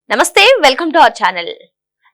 నమస్తే, welcome to our channel.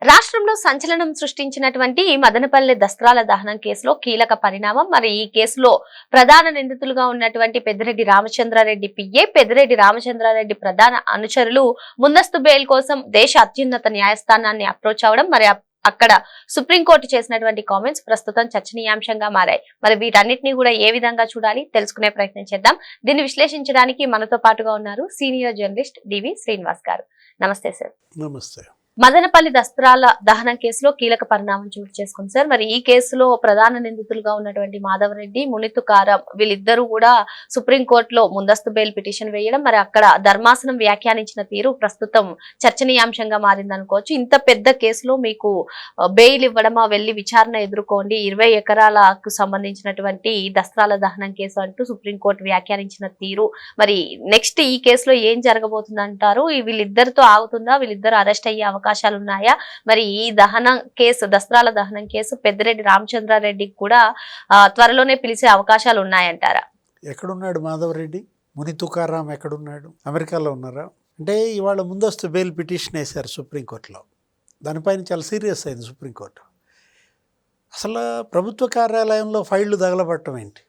రాష్ట్రంలో సంచలనం సృష్టించినటువంటి మదనపల్లి దస్త్రాల దహనం కేసులో కీలక పరిణామం. మరి ఈ కేసులో ప్రధాన నిందితులుగా ఉన్నటువంటి పెద్దిరెడ్డి రామచంద్రారెడ్డి పిఏ, పెద్దిరెడ్డి రామచంద్రారెడ్డి ప్రధాన అనుచరులు ముందస్తు బెయిల్ కోసం దేశ అత్యున్నత న్యాయస్థానాన్ని అప్రోచ్ అవడం, మరి అక్కడ సుప్రీంకోర్టు చేసినటువంటి కామెంట్స్ ప్రస్తుతం చర్చనీయాంశంగా మారాయి. మరి వీటన్నిటిని కూడా ఏ విధంగా చూడాలి తెలుసుకునే ప్రయత్నం చేద్దాం. దీన్ని విశ్లేషించడానికి మనతో పాటుగా ఉన్నారు సీనియర్ జర్నలిస్ట్ డివి శ్రీనివాస్ గారు. నమస్తే సార్. నమస్తే. మదనపల్లి దస్త్రాల దహనం కేసులో కీలక పరిణామం చోటు చేసుకుంది సార్. మరి ఈ కేసులో ప్రధాన నిందితులుగా ఉన్నటువంటి మాధవరెడ్డి, మునితుకారం వీళ్ళిద్దరూ కూడా సుప్రీంకోర్టులో ముందస్తు బెయిల్ పిటిషన్ వేయడం, మరి అక్కడ ధర్మాసనం వ్యాఖ్యానించిన తీరు ప్రస్తుతం చర్చనీయాంశంగా మారింది అనుకోవచ్చు. ఇంత పెద్ద కేసులో మీకు బెయిల్ ఇవ్వడమా, వెళ్లి విచారణ ఎదుర్కోండి, 20 ఎకరాలకు సంబంధించినటువంటి దస్త్రాల దహనం కేసు అంటూ సుప్రీంకోర్టు వ్యాఖ్యానించిన తీరు, మరి నెక్స్ట్ ఈ కేసులో ఏం జరగబోతుంది అంటారు? వీళ్ళిద్దరితో ఆగుతుందా? వీళ్ళిద్దరు అరెస్ట్ అయ్యే అవకాశాలు ఉన్నాయా? మరి ఈ దహనం కేసు, దస్త్రాల దహనం కేసు పెద్దిరెడ్డి రామచంద్రారెడ్డికి కూడా త్వరలోనే పిలిచే అవకాశాలు ఉన్నాయంటారా? ఎక్కడున్నాడు మాధవరెడ్డి? ముని తుకారాం ఎక్కడున్నాడు? అమెరికాలో ఉన్నారా? అంటే ఇవాళ ముందస్తు బెయిల్ పిటిషన్ వేశారు సుప్రీంకోర్టులో. దానిపైన చాలా సీరియస్ అయింది సుప్రీంకోర్టు. అసలు ప్రభుత్వ కార్యాలయంలో ఫైళ్లు తగలబెట్టడం ఏంటి?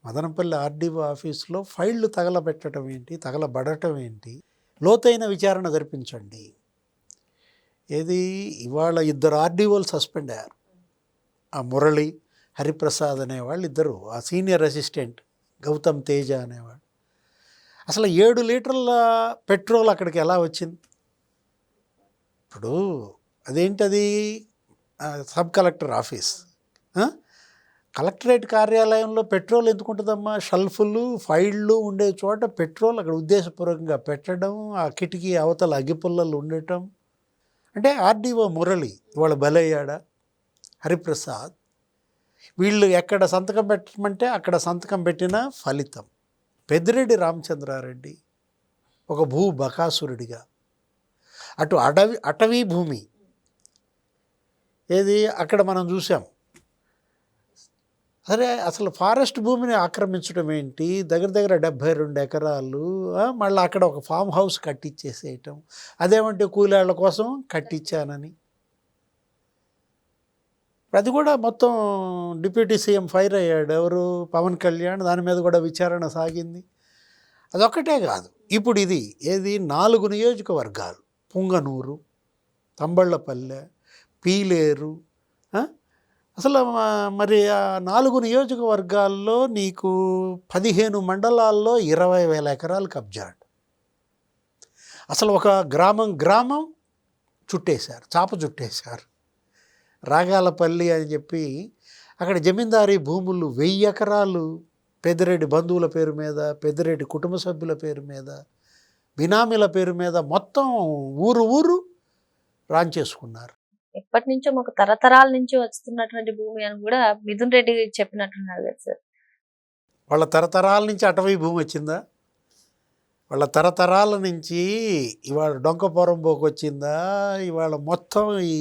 మదనపల్లి ఆర్డీఓ ఆఫీసులో ఫైళ్లు తగలబెట్టడం ఏంటి? తగలబడటం ఏంటి? లోతైన విచారణ జరిపించండి. ఏది ఇవాళ 2 ఆర్డీఓలు సస్పెండ్ అయ్యారు. ఆ మురళి, హరిప్రసాద్ అనేవాళ్ళు ఇద్దరు, ఆ సీనియర్ అసిస్టెంట్ గౌతమ్ తేజ అనేవాడు. అసలు 7 లీటర్ల పెట్రోల్ అక్కడికి ఎలా వచ్చింది? ఇప్పుడు అదేంటది? సబ్ కలెక్టర్ ఆఫీస్, కలెక్టరేట్ కార్యాలయంలో పెట్రోల్ ఎందుకు ఉంటుందమ్మా? షెల్ఫ్లు, ఫైళ్ళు ఉండే చోట పెట్రోల్ అక్కడ ఉద్దేశపూర్వకంగా పెట్టడం, ఆ కిటికీ అవతల అగ్గిపుల్లలు ఉండటం. అంటే ఆర్డీఓ మురళి ఇవాళ బలయ్యాడా? హరిప్రసాద్ వీళ్ళు ఎక్కడ సంతకం పెట్టమంటే అక్కడ సంతకం పెట్టిన ఫలితం. పెద్దిరెడ్డి రామచంద్రారెడ్డి ఒక భూ బకాసురుడిగా, అటు అటవీ భూమి ఏది అక్కడ మనం చూసాం. సరే, అసలు ఫారెస్ట్ భూమిని ఆక్రమించడం ఏంటి? దగ్గర దగ్గర 72 ఎకరాలు. మళ్ళీ అక్కడ ఒక ఫామ్ హౌస్ కట్టించేసేయటం. అదేమంటే కూలీళ్ళ కోసం కట్టించానని. అది కూడా మొత్తం డిప్యూటీ సీఎం ఫైర్ అయ్యాడు. ఎవరు? పవన్ కళ్యాణ్. దాని మీద కూడా విచారణ సాగింది. అదొక్కటే కాదు, ఇప్పుడు ఇది ఏది 4 నియోజకవర్గాలు, పుంగనూరు, తంబళ్ళపల్లె, పీలేరు. అసలు మరి ఆ 4 నియోజకవర్గాల్లో నీకు 15 మండలాల్లో 20,000 ఎకరాలు కబ్జాడు. అసలు ఒక గ్రామం చుట్టేశారు, చాప చుట్టేశారు. రాగాలపల్లి అని చెప్పి అక్కడ జమీందారీ భూములు 1000 ఎకరాలు పెద్దిరెడ్డి బంధువుల పేరు మీద, పెద్దిరెడ్డి కుటుంబ సభ్యుల పేరు మీద, బినామీల పేరు మీద మొత్తం ఊరు రాంచేసుకున్నారు. ఎప్పటి నుంచో మాకు తరతరాల నుంచి వస్తున్నటువంటి భూమి అని కూడా మిథున్ రెడ్డి చెప్పినట్టున్నారు కదా సార్. వాళ్ళ తరతరాల నుంచి అటవీ భూమి వచ్చిందా? వాళ్ళ తరతరాల నుంచి ఇవాళ డొంకపోరం పోకు వచ్చిందా? ఇవాళ మొత్తం ఈ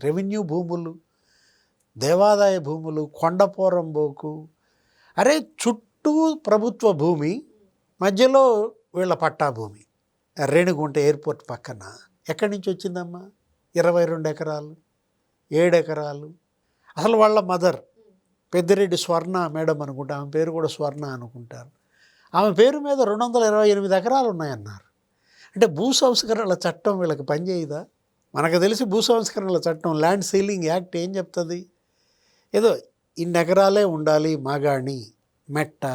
రెవెన్యూ భూములు, దేవాదాయ భూములు, కొండపోరం పోకు. అరే, చుట్టూ ప్రభుత్వ భూమి, మధ్యలో వీళ్ళ పట్టా భూమి. రేణిగుంట ఎయిర్పోర్ట్ పక్కన ఎక్కడి నుంచి వచ్చిందమ్మా? 22 ఎకరాలు, 7 ఎకరాలు. అసలు వాళ్ళ మదర్ పెద్దిరెడ్డి స్వర్ణ మేడం అనుకుంటా, ఆమె పేరు కూడా స్వర్ణ అనుకుంటారు. ఆమె పేరు మీద 228 ఎకరాలు ఉన్నాయన్నారు. అంటే భూ సంస్కరణల చట్టం వీళ్ళకి పనిచేయదా? మనకు తెలిసి భూ సంస్కరణల చట్టం, ల్యాండ్ సీలింగ్ యాక్ట్ ఏం చెప్తుంది? ఏదో ఇన్ని ఎకరాలే ఉండాలి, మాగాణి, మెట్ట,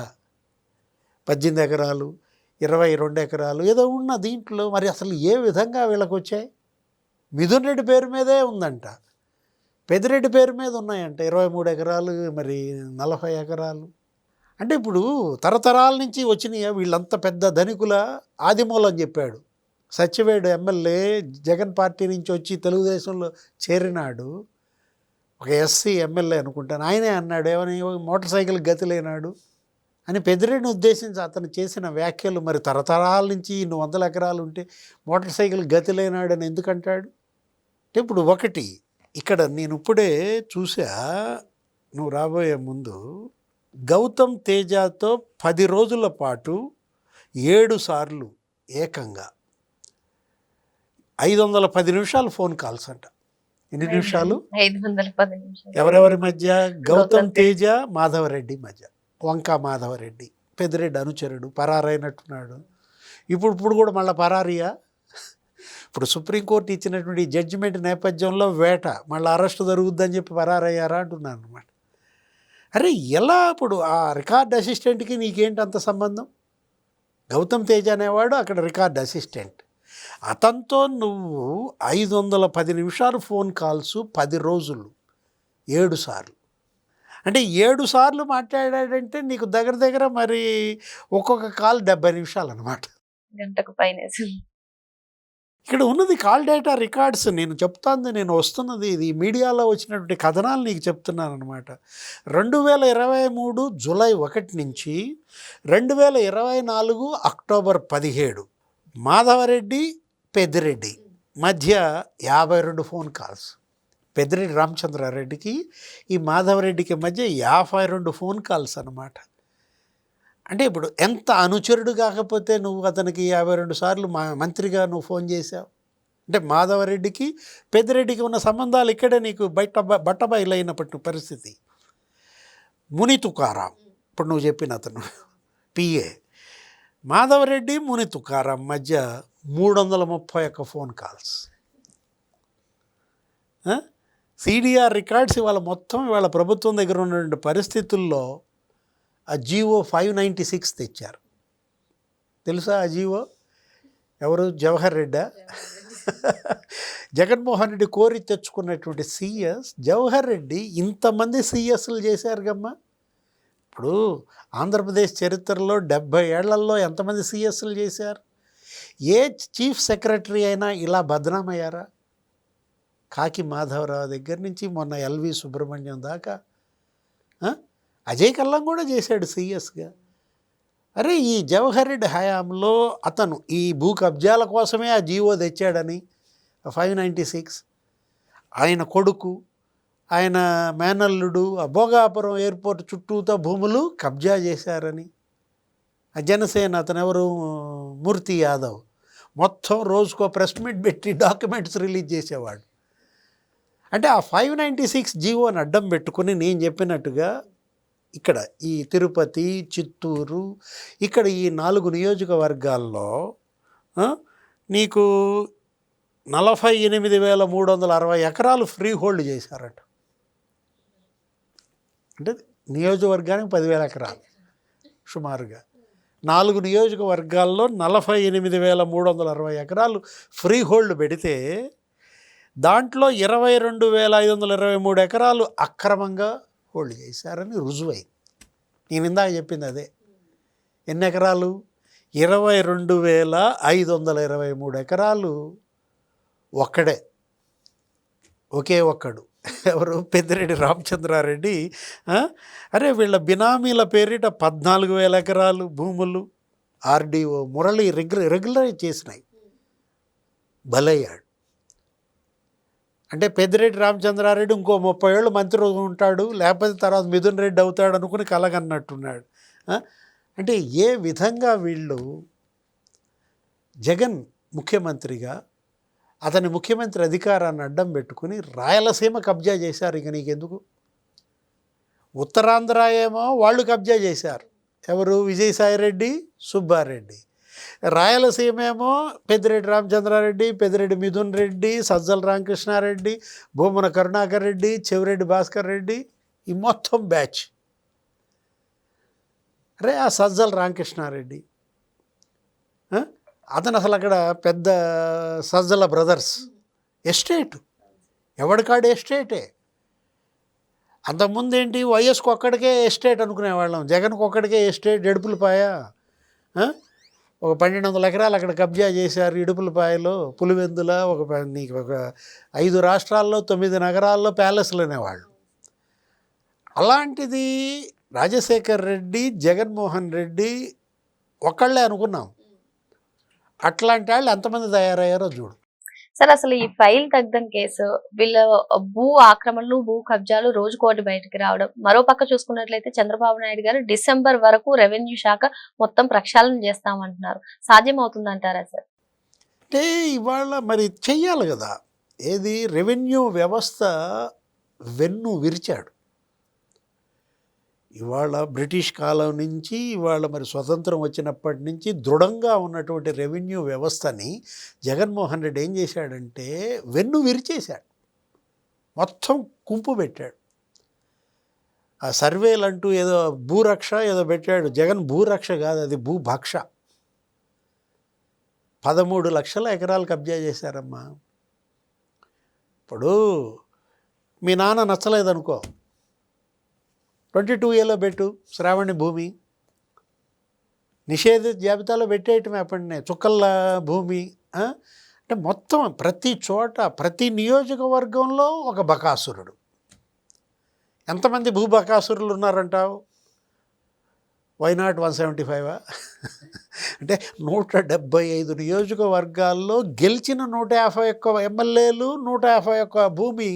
18 ఎకరాలు, 22 ఎకరాలు ఏదో ఉన్న దీంట్లో మరి అసలు ఏ విధంగా వీళ్ళకి వచ్చాయి? మిథున్ రెడ్డి పేరు మీదే ఉందంట, పెద్దిరెడ్డి పేరు మీద ఉన్నాయంట 23 ఎకరాలు, మరి 40 ఎకరాలు. అంటే ఇప్పుడు తరతరాల నుంచి వచ్చినాయి. వీళ్ళంతా పెద్ద ధనికుల ఆదిమూలం చెప్పాడు సత్యవేడు ఎమ్మెల్యే, జగన్ పార్టీ నుంచి వచ్చి తెలుగుదేశంలో చేరినాడు, ఒక ఎస్సీ ఎమ్మెల్యే అనుకుంటాను. ఆయనే అన్నాడు ఏమని, మోటార్ సైకిల్ గతి లేనాడు అని పెద్దిరెడ్డిని ఉద్దేశించి అతను చేసిన వ్యాఖ్యలు. మరి తరతరాల నుంచి ఇన్ని 100 ఎకరాలు ఉంటే మోటార్ సైకిల్ గతి లేనాడని ఎందుకంటాడు? ఇప్పుడు ఒకటి ఇక్కడ నేను ఇప్పుడే చూసా, నువ్వు రాబోయే ముందు, గౌతమ్ తేజతో 10 రోజుల పాటు 7 సార్లు ఏకంగా 510 నిమిషాలు ఫోన్ కాల్స్ అంట. ఎన్ని నిమిషాలు? 510 నిమిషాలు. ఎవరెవరి మధ్య? గౌతమ్ గౌతమ్ తేజ, మాధవరెడ్డి మధ్య. వంకా మాధవరెడ్డి పెద్దిరెడ్డి అనుచరుడు, పరారైనట్టున్నాడు. ఇప్పుడు కూడా మళ్ళీ పరారియా? ఇప్పుడు సుప్రీంకోర్టు ఇచ్చినటువంటి జడ్జిమెంట్ నేపథ్యంలో వేట, మళ్ళీ అరెస్ట్ జరుగుద్దని చెప్పి పరారయ్యారా అంటున్నాను అనమాట. అరే ఎలా ఇప్పుడు ఆ రికార్డ్ అసిస్టెంట్కి నీకేంటి అంత సంబంధం? గౌతమ్ తేజ అనేవాడు అక్కడ రికార్డ్ అసిస్టెంట్. అతనితో నువ్వు 510 నిమిషాలు ఫోన్ కాల్స్ 10 రోజులు 7 సార్లు, అంటే 7 సార్లు మాట్లాడాడంటే నీకు దగ్గర దగ్గర మరి ఒక్కొక్క కాల్ 70 నిమిషాలు అనమాట. గంటకు పైన. ఇక్కడ ఉన్నది కాల్ డేటా రికార్డ్స్. నేను చెప్తాను, నేను వస్తున్నది ఇది మీడియాలో వచ్చినటువంటి కథనాలు నీకు చెప్తున్నాను అనమాట. 2023 జూలై 1 నుంచి 2024 అక్టోబర్ 17 మాధవరెడ్డి పెద్దిరెడ్డి మధ్య 52 ఫోన్ కాల్స్. పెద్దిరెడ్డి రామచంద్రారెడ్డికి ఈ మాధవరెడ్డికి మధ్య 52 ఫోన్ కాల్స్ అన్నమాట. అంటే ఇప్పుడు ఎంత అనుచరుడు కాకపోతే నువ్వు అతనికి 52 సార్లు మంత్రిగా నువ్వు ఫోన్ చేశావు అంటే మాధవరెడ్డికి పెద్దిరెడ్డికి ఉన్న సంబంధాలు ఇక్కడే నీకు బట్టబయలైనప్పటి పరిస్థితి. ముని తుకారాం ఇప్పుడు నువ్వు చెప్పిన అతను పిఏ, మాధవరెడ్డి ముని తుకారాం మధ్య 331 ఫోన్ కాల్స్. సిడిఆర్ రికార్డ్స్ ఇవాళ మొత్తం ఇవాళ ప్రభుత్వం దగ్గర ఉన్న పరిస్థితుల్లో ఆ జీవో 596 తెచ్చారు. తెలుసా ఆ జీవో? ఎవరు? జవహర్ రెడ్డా? జగన్మోహన్ రెడ్డి కోరి తెచ్చుకున్నటువంటి సిఎస్ జవహర్ రెడ్డి. ఇంతమంది సిఎస్లు చేశారు గమ్మ. ఇప్పుడు ఆంధ్రప్రదేశ్ చరిత్రలో 70 ఏళ్లలో ఎంతమంది సిఎస్లు చేశారు? ఏ చీఫ్ సెక్రటరీ అయినా ఇలా బదనామయ్యారా? కాకి మాధవరావు దగ్గర నుంచి మొన్న ఎల్వి సుబ్రహ్మణ్యం దాకా, అజయ్ కల్లం కూడా చేశాడు సిఎస్గా. అరే ఈ జవహర్ రెడ్డి హయాంలో అతను ఈ భూ కబ్జాల కోసమే ఆ జీవో తెచ్చాడని 596, ఆయన కొడుకు ఆయన మేనల్లుడు ఆ భోగాపురం ఎయిర్పోర్ట్ చుట్టూతో భూములు కబ్జా చేశారని ఆ జనసేన అతను ఎవరు మూర్తి యాదవ్ మొత్తం రోజుకో ప్రెస్ మీట్ పెట్టి డాక్యుమెంట్స్ రిలీజ్ చేసేవాడు. అంటే ఆ 596 జీవోని అడ్డం పెట్టుకుని నేను చెప్పినట్టుగా ఇక్కడ ఈ తిరుపతి, చిత్తూరు, ఇక్కడ ఈ 4 నియోజకవర్గాల్లో నీకు 48,360 ఎకరాలు ఫ్రీ హోల్డ్ చేశారట. అంటే నియోజకవర్గానికి 10,000 ఎకరాలు సుమారుగా. 4 నియోజకవర్గాల్లో 48,360 ఎకరాలు ఫ్రీ హోల్డ్ పెడితే దాంట్లో 22,523 ఎకరాలు అక్రమంగా హోల్డ్ చేశారని రుజువైంది. నేను ఇందాక చెప్పింది అదే. ఎన్ని ఎకరాలు? 22,523 ఎకరాలు ఒక్కడే, ఒకే ఒక్కడు. ఎవరు? పెద్దిరెడ్డి రామచంద్రారెడ్డి. అరే వీళ్ళ బినామీల పేరిట 14,000 ఎకరాలు భూములు ఆర్డీఓ మురళి రెగ్యులరైజ్ చేసినాయి. బలయ్యాడు. అంటే పెద్దిరెడ్డి రామచంద్రారెడ్డి ఇంకో 30 ఏళ్ళు మంత్రి ఉంటాడు, లేకపోతే తర్వాత మిథున్ రెడ్డి అవుతాడు అనుకుని కలగన్నట్టున్నాడు. అంటే ఏ విధంగా వీళ్ళు జగన్ ముఖ్యమంత్రిగా అతని ముఖ్యమంత్రి అధికారాన్ని అడ్డం పెట్టుకుని రాయలసీమ కబ్జా చేశారు. ఇక నీకెందుకు? ఉత్తరాంధ్ర ఏమో వాళ్ళు కబ్జా చేశారు. ఎవరు? విజయసాయిరెడ్డి, సుబ్బారెడ్డి. రాయలసీమ ఏమో పెద్దిరెడ్డి రామచంద్రారెడ్డి, పెద్దిరెడ్డి మిథున్ రెడ్డి, సజ్జల రామకృష్ణారెడ్డి, భూమన కరుణాకర్ రెడ్డి, చెవిరెడ్డి భాస్కర్ రెడ్డి, ఈ మొత్తం బ్యాచ్. అరే ఆ సజ్జల రామకృష్ణారెడ్డి అతను అసలు అక్కడ పెద్ద సజ్జల బ్రదర్స్ ఎస్టేటు, ఎవడికాడు ఎస్టేటే. అంతకుముందు ఏంటి వైఎస్కి ఒక్కడికే ఎస్టేట్ అనుకునేవాళ్ళం, జగన్కి ఒక్కడికే ఎస్టేట్. ఎడుపులపాయ ఒక 1,200 ఎకరాలు అక్కడ కబ్జా చేశారు. ఇడుపులపాయలో, పులివెందుల నీకు ఒక 5 రాష్ట్రాల్లో 9 నగరాల్లో ప్యాలెస్లు అనేవాళ్ళు. అలాంటిది రాజశేఖర్ రెడ్డి, జగన్మోహన్ రెడ్డి ఒక్కళ్ళే అనుకున్నాం. అట్లాంటి వాళ్ళు ఎంతమంది తయారయ్యారో చూడు. సార్ అసలు ఈ ఫైల్ తగ్గని కేసు, వీళ్ళ భూ ఆక్రమణలు, భూ కబ్జాలు రోజుకోటి బయటకు రావడం, మరో పక్క చూసుకున్నట్లయితే చంద్రబాబు నాయుడు గారు డిసెంబర్ వరకు రెవెన్యూ శాఖ మొత్తం ప్రక్షాళన చేస్తామంటున్నారు. సాధ్యం అవుతుందంటారా సార్? అంటే ఇవాళ మరి చెయ్యాలి కదా, ఏది రెవెన్యూ వ్యవస్థ వెన్ను విరిచాడు. ఇవాళ బ్రిటిష్ కాలం నుంచి ఇవాళ మరి స్వతంత్రం వచ్చినప్పటి నుంచి దృఢంగా ఉన్నటువంటి రెవెన్యూ వ్యవస్థని జగన్మోహన్ రెడ్డి ఏం చేశాడంటే వెన్ను విరిచేశాడు, మొత్తం కుంపు పెట్టాడు. ఆ సర్వేలు అంటూ ఏదో భూరక్ష ఏదో పెట్టాడు. జగన్ భూరక్ష కాదు, అది భూభక్ష. 13 లక్షల ఎకరాలు కబ్జా చేశారమ్మా. ఇప్పుడు మీ నాన్న నచ్చలేదనుకో, 22A పెట్టు శ్రావణి భూమి, నిషేధిత జాబితాలో పెట్టేయటమే అప్పటినే చుక్కల భూమి. అంటే మొత్తం ప్రతి చోట ప్రతి నియోజకవర్గంలో ఒక బకాసురుడు. ఎంతమంది భూబకాసురులు ఉన్నారంటావు? వైనాట్ 175? అంటే 175 నియోజకవర్గాల్లో గెలిచిన 151 ఎమ్మెల్యేలు 151 భూమి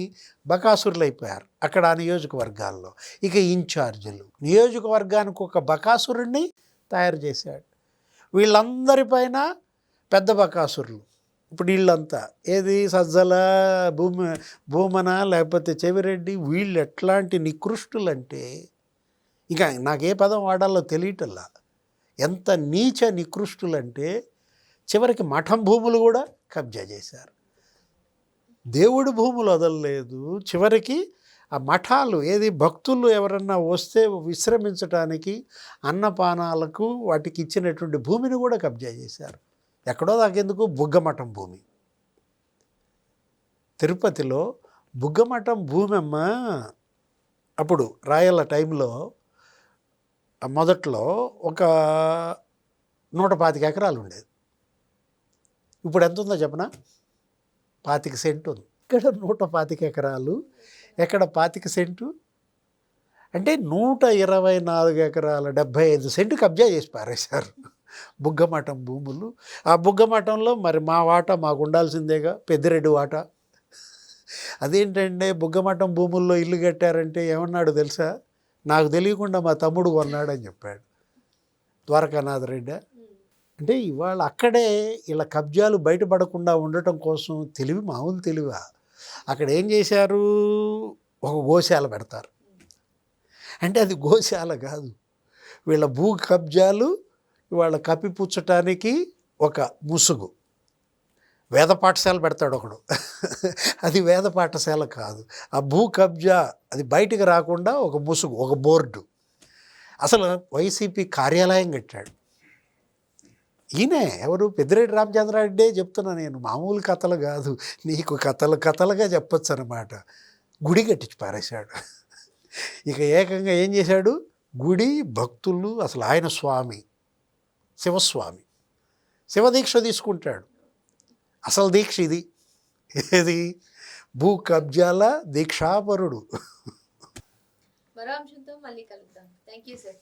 బకాసురులు అయిపోయారు అక్కడ ఆ నియోజకవర్గాల్లో. ఇక ఇన్ఛార్జీలు, నియోజకవర్గానికి ఒక బకాసురుడిని తయారు చేశాడు. వీళ్ళందరిపైన పెద్ద బకాసురులు. ఇప్పుడు వీళ్ళంతా ఏది సజ్జల భూమన లేకపోతే చెవిరెడ్డి, వీళ్ళు ఎట్లాంటి నికృష్టులంటే ఇక నాకే పదం వాడాలో తెలియటల్లా. ఎంత నీచ నికృష్టులంటే చివరికి మఠం భూములు కూడా కబ్జా చేశారు. దేవుడి భూములు వదలలేదు. చివరికి ఆ మఠాలు ఏది భక్తులు ఎవరన్నా వస్తే విశ్రమించడానికి అన్నపానాలకు వాటికి ఇచ్చినటువంటి భూమిని కూడా కబ్జా చేశారు. ఎక్కడో దాకెందుకు, బుగ్గమఠం భూమి. తిరుపతిలో బుగ్గమఠం భూమి అమ్మ. అప్పుడు రాయల టైంలో మొదట్లో ఒక 125 ఎకరాలు ఉండేది. ఇప్పుడు ఎంత ఉందో చెప్పనా? 25 సెంటు ఉంది. ఇక్కడ 125 ఎకరాలు, ఎక్కడ 25 సెంటు? అంటే 124 ఎకరాల 75 సెంటు కబ్జా చేసి పారేశారు బుగ్గమఠం భూములు. ఆ బుగ్గమఠంలో మరి మా వాటా మాకు ఉండాల్సిందేగా, పెద్దిరెడ్డి వాటా. అదేంటంటే బుగ్గమఠం భూముల్లో ఇల్లు కట్టారంటే ఏమన్నాడు తెలుసా? నాకు తెలియకుండా మా తమ్ముడు కొన్నాడని చెప్పాడు, ద్వారకానాథ్ రెడ్డి. అంటే ఇవాళ అక్కడే ఇలా కబ్జాలు బయటపడకుండా ఉండటం కోసం తెలివి, మామూలు తెలివా? అక్కడ ఏం చేశారు, ఒక గోశాల పెడతారు. అంటే అది గోశాల కాదు, వీళ్ళ భూ కబ్జాలు ఇవాళ కప్పిపుచ్చటానికి ఒక ముసుగు. వేద పాఠశాల పెడతాడు ఒకడు, అది వేద పాఠశాల కాదు. ఆ భూ కబ్జా అది బయటికి రాకుండా ఒక ముసుగు, ఒక బోర్డు. అసలు వైసీపీ కార్యాలయం కట్టాడు ఈయనే. ఎవరు? పెద్దిరెడ్డి రామచంద్రారెడ్డే చెప్తున్నా నేను, మామూలు కథలు కాదు, నీకు కథలుగా చెప్పొచ్చు అన్నమాట. గుడి కట్టించి పారేశాడు. ఇక ఏకంగా ఏం చేశాడు, గుడి, భక్తులు, అసలు ఆయన స్వామి శివస్వామి, శివదీక్ష తీసుకుంటాడు. అసలు దీక్ష ఇది, ఏది? భూ కబ్జాల దీక్షాపరుడు. మరో అంశంతో మళ్ళీ కలుద్దాం. Thank you sir.